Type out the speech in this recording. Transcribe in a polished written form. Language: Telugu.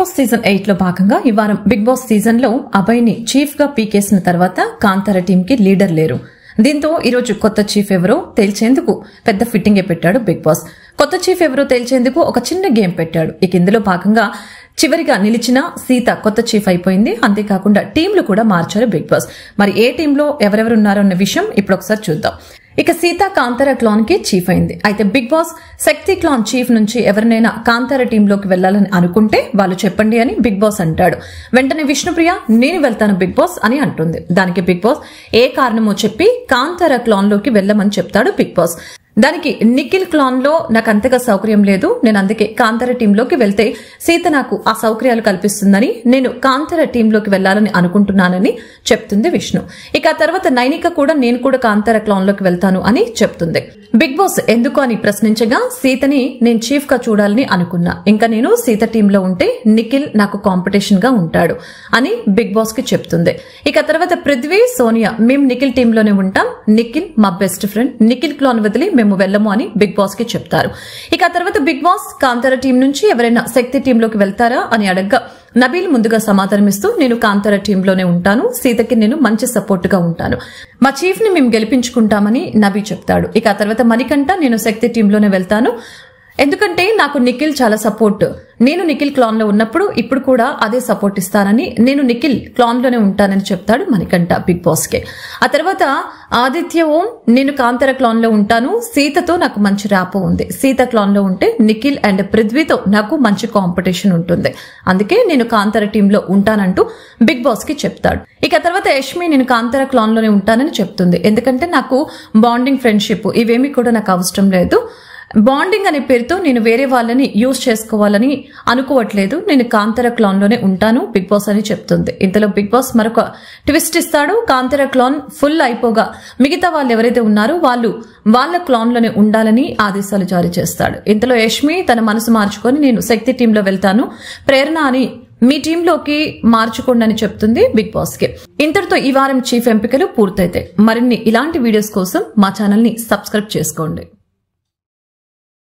బాస్ సీజన్ 8 లో భాగంగా ఈ వారం బిగ్ బాస్ సీజన్ లో అభయ్ ని చీఫ్ గా పీకేసిన తర్వాత కాంతార టీమ్ కి లీడర్ లేరు. దీంతో ఈరోజు కొత్త చీఫ్ ఎవరో తేల్చేందుకు పెద్ద ఫిట్టింగే పెట్టాడు బిగ్ బాస్. కొత్త చీఫ్ ఎవరో తేల్చేందుకు ఒక చిన్న గేమ్ పెట్టాడు. ఇక ఇందులో భాగంగా చివరిగా నిలిచిన సీత కొత్త చీఫ్ అయిపోయింది. అంతేకాకుండా టీంలు కూడా మార్చారు బిగ్ బాస్. మరి ఏ టీంలో ఎవరెవరు ఉన్నారో అన్న విషయం ఇప్పుడు ఒకసారి చూద్దాం. ఇక సీత కాంతార క్లాన్ కి చీఫ్ అయింది. అయితే బిగ్ బాస్ శక్తి క్లాన్ చీఫ్ నుంచి ఎవరినైనా కాంతార టీంలోకి వెళ్లాలని అనుకుంటే వాళ్ళు చెప్పండి అని బిగ్ బాస్ అంటాడు. వెంటనే విష్ణుప్రియ నేను వెళ్తాను బిగ్ బాస్ అని అంటుంది. దానికి బిగ్ బాస్ ఏ కారణమో చెప్పి కాంతార క్లాన్ లోకి వెళ్లమని చెప్తాడు బిగ్ బాస్. దానికి నిఖిల్ క్లాన్ లో నాకు అంతగా సౌకర్యం లేదు, నేను అందుకే కాంతార టీంలోకి వెళ్తే సీత నాకు ఆ సౌకర్యాలు కల్పిస్తుందని నేను కాంతార టీంలోకి వెళ్లాలని అనుకుంటున్నానని చెప్తుంది విష్ణు. ఇక ఆ తర్వాత నైనిక కూడా నేను కూడా కాంతార క్లాన్ లోకి వెళ్తాను అని చెప్తుంది. బిగ్ బాస్ ఎందుకు అని ప్రశ్నించగా సీతని నేను చీఫ్ గా చూడాలని అనుకున్నా, ఇంకా నేను సీత టీంలో ఉంటే నిఖిల్ నాకు కాంపిటీషన్ గా ఉంటాడు అని బిగ్ బాస్ కి చెప్తుంది. ఇక తర్వాత పృథ్వీ సోనియా మేము నిఖిల్ టీంలోనే ఉంటాం, నిఖిల్ మా బెస్ట్ ఫ్రెండ్, నిఖిల్ క్లాన్ వదిలి మేము వెళ్ళము అని బిగ్ బాస్ కి చెప్తారు. ఇక ఆ తర్వాత బిగ్ బాస్ కాంతార టీం నుంచి ఎవరైనా శక్తి టీంలోకి వెళ్తారా అని అడగ్గా నబీల్ ముందుగా సమాధానమిస్తూ నేను కాంతార టీంలోనే ఉంటాను, సీతకి నేను మంచి సపోర్ట్ గా ఉంటాను, మా చీఫ్ ని మేము గెలిపించుకుంటామని నబీ చెప్తాడు. ఇక ఆ తర్వాత మణికంఠ నేను శక్తి టీంలోనే వెళ్తాను, ఎందుకంటే నాకు నిఖిల్ చాలా సపోర్ట్, నేను నిఖిల్ క్లాన్ లో ఉన్నప్పుడు ఇప్పుడు కూడా అదే సపోర్ట్ ఇస్తానని నేను నిఖిల్ క్లాన్ లోనే ఉంటానని చెప్తాడు మణికంఠ బిగ్ బాస్ కి. ఆ తర్వాత ఆదిత్య ఓం నేను కాంతార క్లాన్ లో ఉంటాను, సీతతో నాకు మంచి ర్యాపో ఉంది, సీత క్లాన్ లో ఉంటే నిఖిల్ అండ్ పృథ్వీతో నాకు మంచి కాంపిటీషన్ ఉంటుంది, అందుకే నేను కాంతార టీంలో ఉంటానంటూ బిగ్ బాస్ కి చెప్తాడు. ఇక తర్వాత యష్మి నేను కాంతార క్లాన్ లోనే ఉంటానని చెప్తుంది, ఎందుకంటే నాకు బాండింగ్ ఫ్రెండ్షిప్ ఇవేమీ కూడా నాకు అవసరం లేదు, బాండింగ్ అనే పేరుతో నేను వేరే వాళ్ళని యూజ్ చేసుకోవాలని అనుకోవట్లేదు, నేను కాంతార క్లాన్ లోనే ఉంటాను బిగ్ బాస్ అని చెప్తుంది. ఇంతలో బిగ్ బాస్ మరొక ట్విస్ట్ ఇస్తాడు. కాంతార క్లాన్ ఫుల్ అయిపోగా మిగతా వాళ్ళు ఎవరైతే ఉన్నారో వాళ్ళు వాళ్ళ క్లాన్ లోనే ఉండాలని ఆదేశాలు జారీ చేస్తాడు. ఇంతలో యష్మి తన మనసు మార్చుకొని నేను శక్తి టీంలో వెళ్తాను, ప్రేరణ అని మీ టీంలోకి మార్చుకోండి అని చెప్తుంది బిగ్ బాస్ కి. ఇంతటితో ఈ వారం చీఫ్ ఎంపికలు పూర్తయితాయి. మరిన్ని ఇలాంటి వీడియోస్ కోసం మా ఛానల్ ని సబ్స్క్రైబ్ చేసుకోండి.